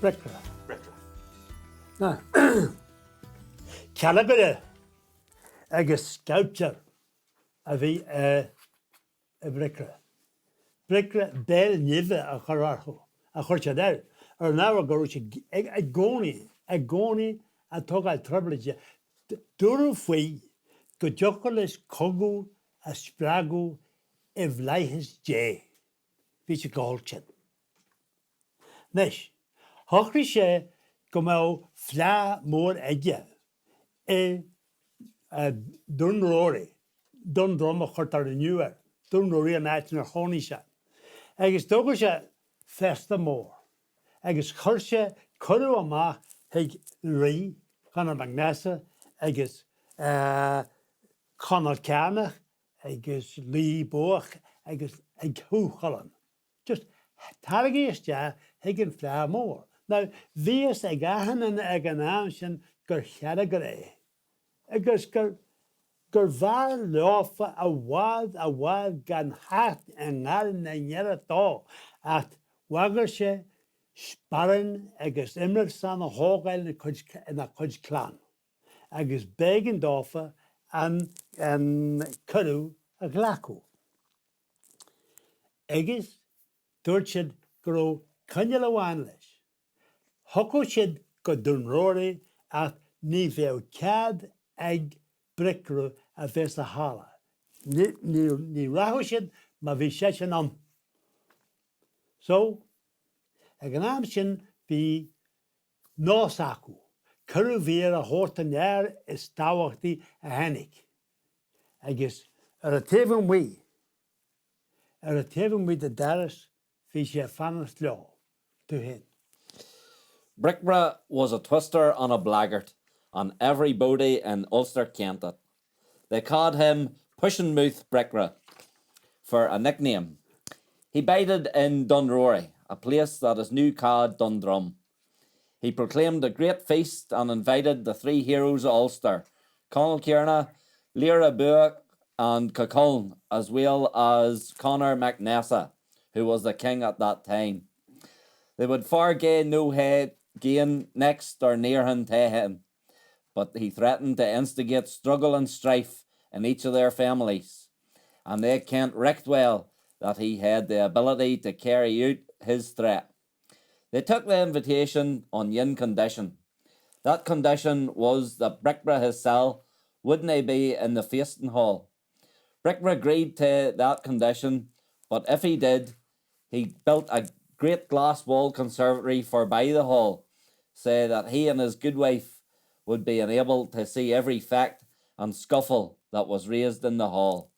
Bricre. Bricre. Cathal agus sculpture a bhí Bricre. Bricre bell nive a chorarcho, a chorcha there. Or now a goruch a goni a toga trouble. Duru fui go jocolis cogu a spragu if lies jay. Which a golchin. Nish. Hochri she come out fla more edge. Dun rory. Dun drum a chortar newer. Dun rory a night in a honisha. Agus dogus festa more. Agus churche curu ama hig ri Conor Magnessa agus Conor Canach agus Lee Boach agus ag Húchalan. Just targis ja higgin fla more. Now vies ag ahanan ag an amshin gur cheadagré. Agus gur var lofa a wad gan hat en ngal na nyera to at wagershe sparren agus immer san a hogail in a kuj clan. Agus begen dofa an kuru a glaku. Agus dorchid gro kanyala wanlish. Hoko shid go dun rory at ni veo cad ag Bricre a vesa hala. Ni rahushid ma vi shechanam. So, ag an amshin be nosaku. Curu vera hortan er is tawachti a hennig. Agus a tevin we the daris fi she fanas law to him. Bricre was a twister and a blackguard on every body in Ulster Kent. They called him Pushing Mouth Bricre for a nickname. He bided in Dunrory, a place that is now called Dundrum. He proclaimed a great feast and invited the three heroes of Ulster, Cathal, Lyra Buach and Cathal, as well as Conor Magnessa, who was the king at that time. They would forgain no head gain next or near him to him, but he threatened to instigate struggle and strife in each of their families, and they kent recht well that he had the ability to carry out his threat. They took the invitation on one condition. That condition was that Bricre himself wouldn't be in the feasting hall. Bricre agreed to that condition, but if he did, he built a great glass wall conservatory for by the hall, so that he and his good wife would be enabled to see every fact and scuffle that was raised in the hall.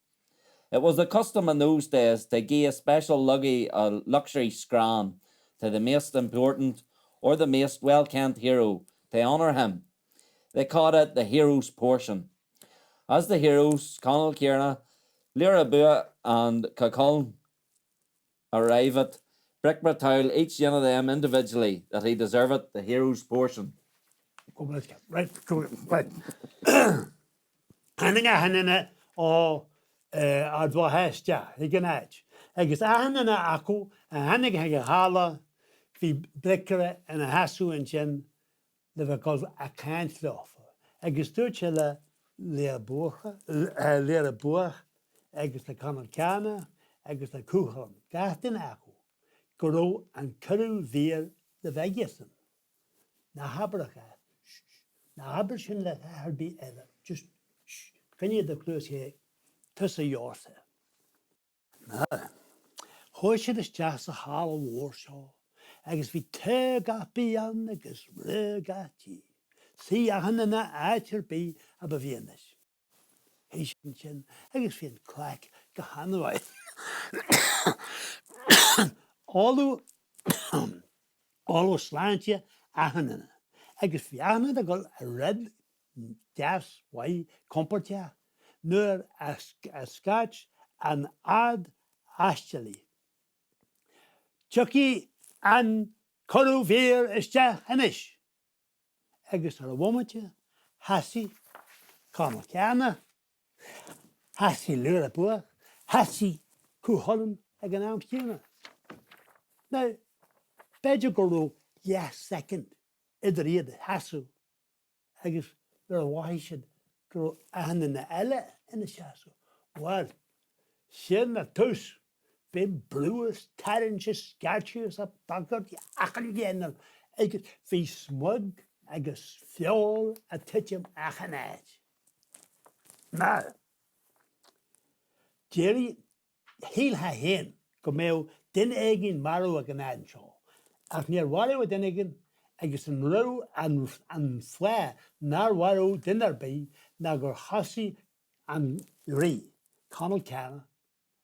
It was the custom in those days to give a special luxury scran to the most important or the most well-kent hero to honour him. They called it the hero's portion. As the heroes, Cathal, Lyra Buach and Cathal arrived, Bricre told each one of them individually that he deserved the hero's portion. Right. Hanninga hannina o adwa hestja, higgin edge. Agus hannina aku, hannig hege hala, fi Bricre and a hasu and chin, the because a can't lof. Agus turchella Lyra Buach, agus the Conor Cana, agus the Kuchon, Gatin aku. Goro and Curu veer the Vegason. Na habracha. Na habrachin let her be ever. Just shh. Can you the close here? Tussa yorsa. Na. Hoisha is just a hollow Warsaw. Agus vi tega beyond agus regati. See a hanana at your be a bavianish. Haitian chin. Agus fin clack gahanaway. Allo slantje ahanana. Agus fiana da gol a red gas way comportia. Nur a scotch and ad actually. Chucky and Curu veer is ja hanish. Agus a womatje. Hassi Conor Cana. Hassi Lyra Buach. Hassi Cuchulainn ag an amstína. Now, Bedja Guru second idir iad hasú agus gur bhaisiid gur ahanana na eile ina seasú. Well, sin na tús, be brúas, taranses, scartius a bagart, achan géanam, agus bhí smug agus fiol a titim achanáid. Now, Jerry, híl ha hen, go méo din egin marú ag an adan seo. Ach níor warú a din egin, agus an rú an flá nar warú dinar bí, na gur hasi an rí, Cathal Canna,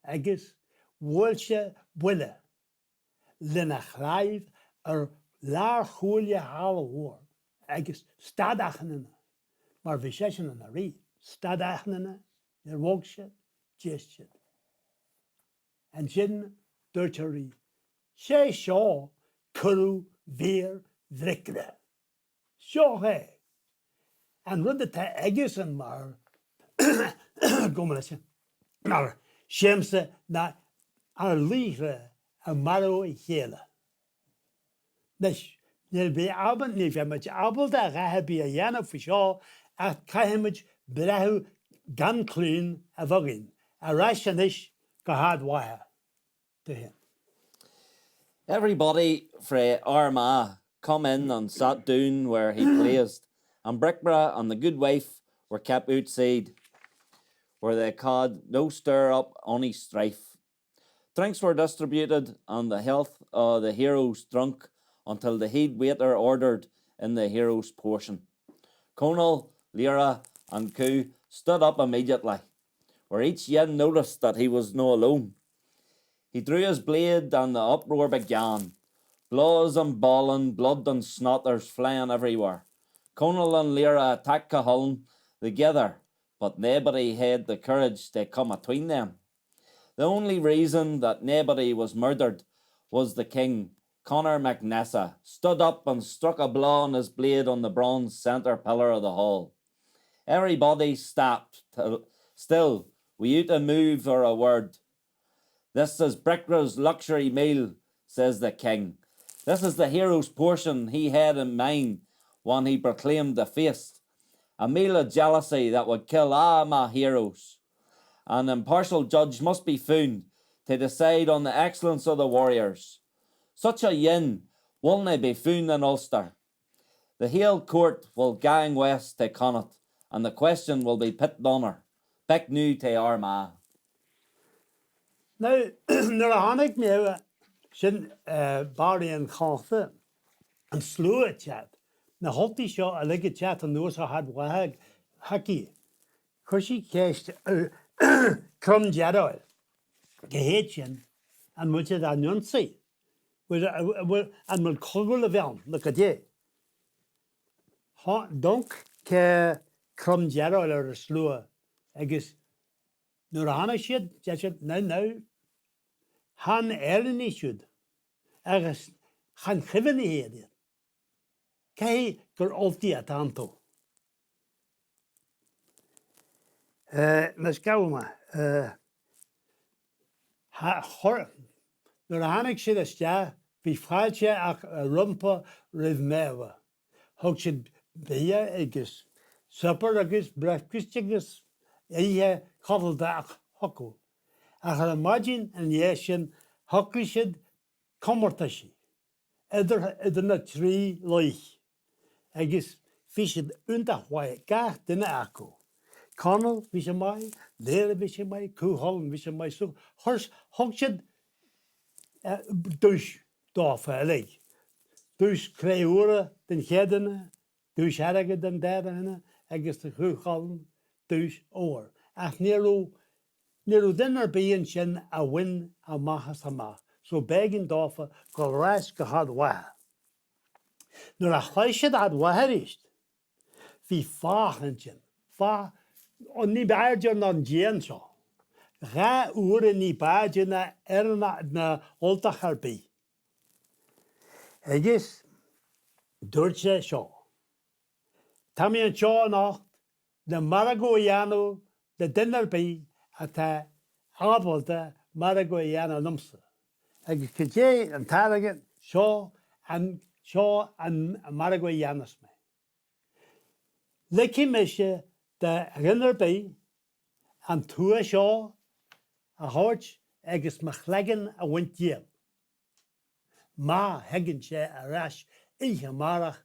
agus bhfuilse buile lena chraibh lár chúile hála agus stadachanana, mar bhí sé sin an rí, stadachanana, bhóg sé, gist sé. An sin dúirt a rí, sé seo curú bhír Bricre. Seo é. An rud atá agus an mar gomla sin. Mar séimse na ar líre a marú I chéile. Nes, níl bí aban, ní bheith muid abal a rathe bí a dhéanamh fa seo a caiimiid brethú gan clún a bhagin. A rais an is go hard wathe to him. Everybody frae Armagh come in and sat down where he pleased, and Bricre and the good wife were kept outside, where they could no stir up any strife. Drinks were distributed, and the health of the heroes drunk, until the head waiter ordered in the hero's portion. Conal, Lyra, and Coo stood up immediately, where each yin noticed that he was no alone. He drew his blade, and the uproar began. Blows and bawling, blood and snotters flying everywhere. Conal and Lyra attacked Cathal together, but nobody had the courage to come atween them. The only reason that nobody was murdered was the king, Conor MacNessa, stood up and struck a blow on his blade on the bronze centre pillar of the hall. Everybody stopped still, without a move or a word. This is Bricre's luxury meal, says the king. This is the hero's portion he had in mind when he proclaimed the feast. A meal of jealousy that would kill all my heroes. An impartial judge must be found to decide on the excellence of the warriors. Such a yin will not be found in Ulster. The Hale court will gang west to Connacht, and the question will be pit donor, pick new to Armagh. Now, nuair a tháinig mé sin Barry an Cháta an slua chat, na holty seo a ligad chat an nuas a had wahag haki. Chushi ceist crum jaroil, gehéit sin, an muid a nunsi, an mul cogul a bhean, look at ye. Donk ke crum jaroil ar a slua, agus nuair a tháinig siad, siad now, han erni siúd, agus chan chifini héidir. Cai gur olti a tanto. Mas gawma, nuair a tháinig siad a stea, bhí fáilte ach rumpa rih mewa. Thug siad bia agus supper agus breakfast agus ihe Cathal ach hoku. Ach ar imagine an sin hoku siad comorta si. Idir na trí loich. Agus fi siad unta hwae gach dina acu. Conal bhí sé mai, Lyra bhí sé mai, Cúhall bhí sé mai. So thug siad dúis dáfa a leig. Dúis créúra den chéadana, dúis haragad den déadana, agus de Cúhall dúis óir. Ach níorú dinar bíon sin a win a machas a mach. So begin dáfa go rais go had wathe. Nuair a chluisiad had wathe ríist, hí fáchan sin, fá, on ní baidir na déan seo. Ga úra ní baidir na na oltach ar bí. Agus dúirt sé seo. Tá mí an seo nacht, na maragóianú, de dinar bí, atá ábalta maragóianú numsa. Agus cé an táragan seo an seo an maragwa Janus me. Licky misje de rinner bij an tua seo a hort agus machlegen a wintje. Ma hegin sé a rash ihe marach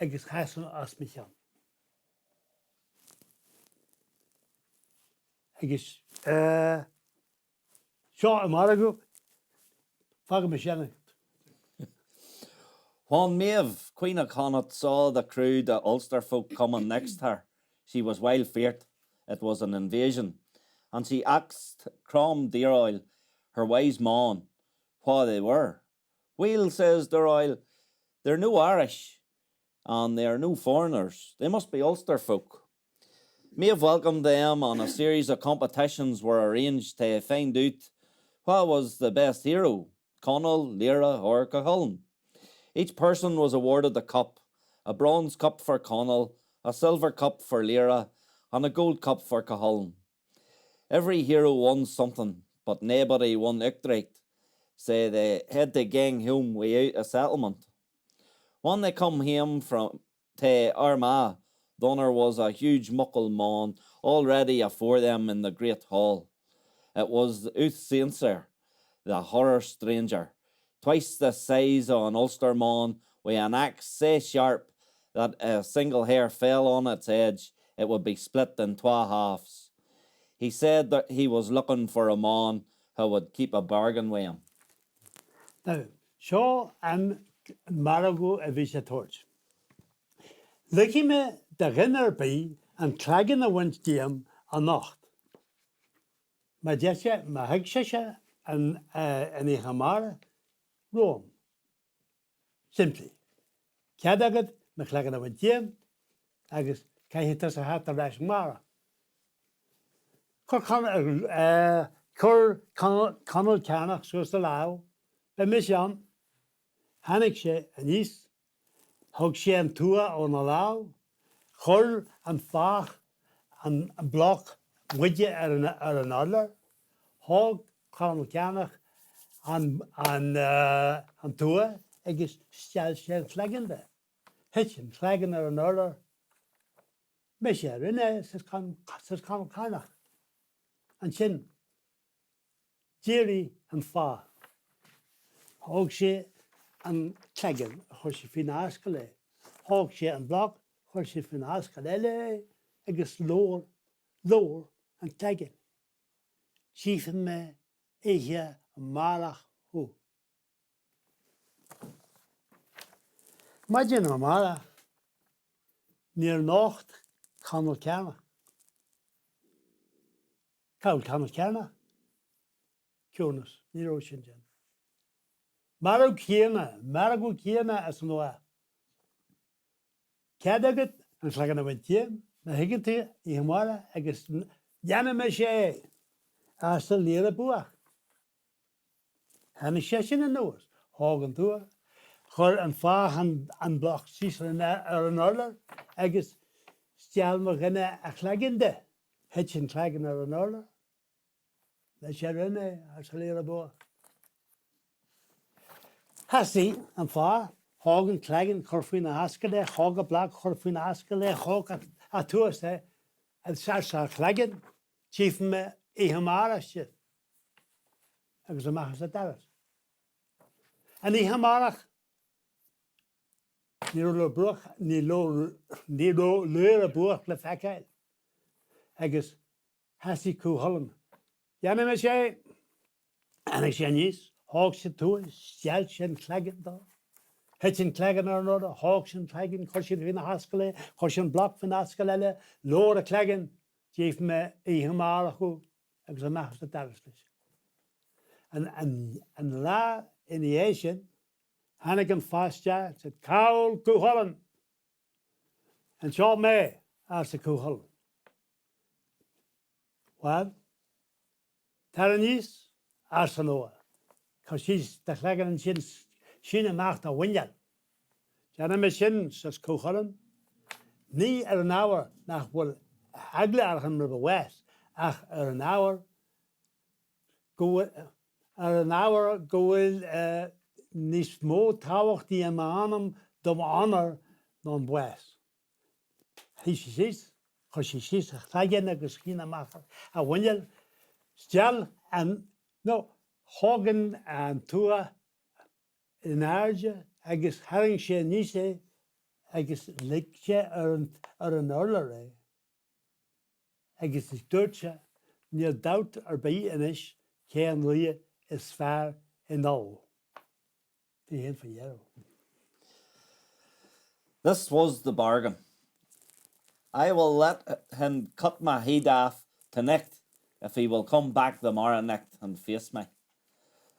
agus hasan as michan. Agus seo a maragu fag me shanna. When Maeve, Queen of Connaught, saw the crew the Ulster folk coming next her, she was well feared. It was an invasion. And she asked Crom Deeroil, her wise man, what they were. Well, says Deeroil, they're no Irish, and they're no foreigners. They must be Ulster folk. Maeve welcomed them, and a series of competitions were arranged to find out what was the best hero, Conall, Lyra, or Cathal. Each person was awarded a cup, a bronze cup for Conall, a silver cup for Lyra, and a gold cup for Cathal. Every hero won something, but nobody won Utrecht, so they had to gang home without a settlement. When they come home from to Armagh, there was a huge muckle man already afore them in the great hall. It was Uthcenser, the horror stranger, twice the size of an Ulster man, with an axe so sharp that a single hair fell on its edge, it would be split in twa halves. He said that he was looking for a man who would keep a bargain with him. Now, seo an maragu a visha torch. Licky me de rinner bij an klagen a wint diem a nacht. Ma jesje, ma hegsesje an i hamara Rome. Simply. Kadagat, me klagen a wint diem, agus kai hitas a hat a rash mara. Cur Conall Canach soos de lao, be misjan, hannig sé an is, hog sé an tua on a lao, chur an fach an block widje an adler, hog Conall Canach an tua, agus stel sé flaggende. Hitchen flaggen an adler, misje rinne, says Conall Canach. An sin, Jerry an fa. Hog sé an tleggen, chur sé fin ascaile. Hog sé an block, chur sé fin ascaile, agus lór an tleggen. Sífan me éhe an marach hú. Maidin an marach, níor nacht Conall Canach. Cael Conall Canach. Cúnas, níor ó sin sin. Marag cíana as an oa. Cadagat an slagan a wintiem, na higante I hamara agus jana me sé as a Lyra buach. Hanna sé sin an noas, hagan tua, chur an fá an bloch sís an orlar, agus stial mar rinne a chlaginde, het sin clagan an orlar. Na sé rinne as a Lyra buach. Hasi an fá, hagan clagan churfuin a hascale, hog a black churfuin a hascale, hog a tuas an sarsa clagan, chief me I hamara shit. Agus a machas a daras. An I hamarach, ní lo Lyra buach le fecail. Agus hasi cú holland. Janna me sé, anna sé níos, hog sé tuas, stial sin clagan da. Het sin clagan ar another, hog sin clagan, chur sin fin a hascale, chur sin block fin hascale, lór a clagan, chief me I hamarach ú. Agus a machas a daras leis. An lá in the Asian, hannig an fastja, said, Cawl cú holland. And seo me as a cú holland. Well, tar an níos as an oa. Cos she's the clagan an sin a macht a winjal. Jana me sin says cú holland. Ní an hour nach bhfuil hagle archan mar west. Ach an hour go goil nis mó táhacht í am anam dom honor non bues. Hí sis, chos sis a chtagen agus cína machar. A winel, stial an, no, hogan an tua in airde agus haring sé níse agus lig sé ar an orlar é. Agus is dúirte níl doubt ar bí inis céan lia is fear in all. The end for yellow. This was the bargain. I will let him cut my head off tonight if he will come back the morrow night and face me.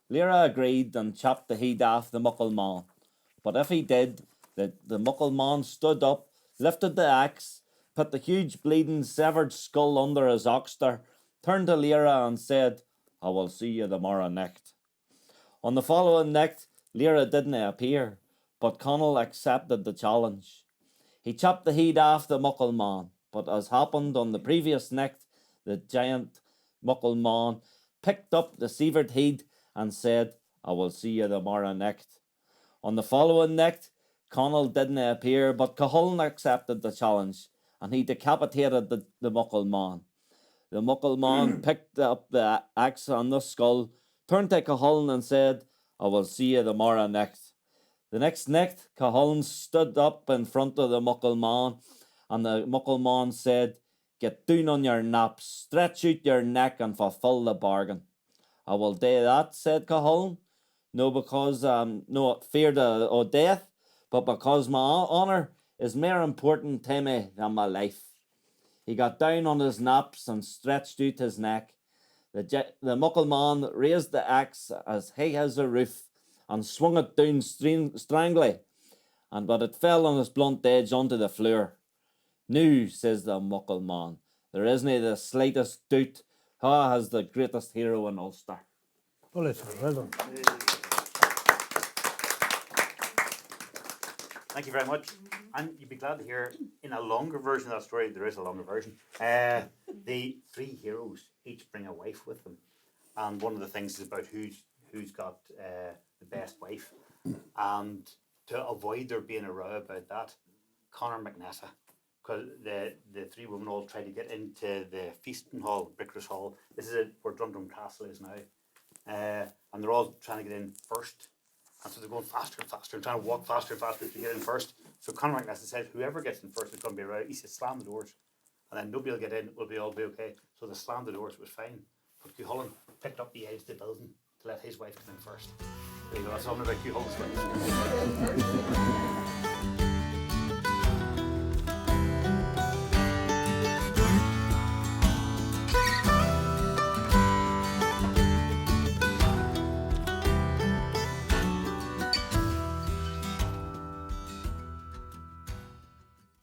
Lyra agreed and chopped the head off the muckle man. But if he did, the muckle man stood up, lifted the axe, put the huge bleeding severed skull under his oxter, turned to Lyra and said, I will see you the morrow night. On the following night, Lyra didn't appear, but Cathal accepted the challenge. He chopped the head off the muckle man, but as happened on the previous night, the giant muckle man picked up the severed head and said, I will see you the morrow night. On the following night, Cathal didn't appear, but Cathal accepted the challenge, and he decapitated the muckle man. The muckle man picked up the axe on the skull, turned to Cathal and said, I will see you the morrow night. The next night, Cathal stood up in front of the muckle man, and the muckle man said, Get down on your naps, stretch out your neck and fulfil the bargain. I will do that, said Cathal, no because I'm not feared of death, but because my honour is more important to me than my life. He got down on his naps and stretched out his neck. The muckle man raised the axe as high as a roof and swung it down strangely, but it fell on his blunt edge onto the floor. Now, says the muckle man, there isn't the slightest doubt who has the greatest hero in Ulster. Well, it's well done. Thank you very much. And you'd be glad to hear, in a longer version of that story, there is a longer version, the three heroes each bring a wife with them. And one of the things is about who's got the best wife. And to avoid there being a row about that, Conor McNessa, because the three women all try to get into the feasting hall, Bricre's hall. This is where Dundrum Castle is now. And they're all trying to get in first. And so they're going faster and faster and trying to walk faster and faster to get in first. So Conor McNessa said, whoever gets in first is going to be right. He said, slam the doors. And then nobody will get in, we'll all be okay. So they slammed the doors, it was fine. But Chulainn picked up the edge of the building to let his wife come in first. There you go, that's all about Chulainn's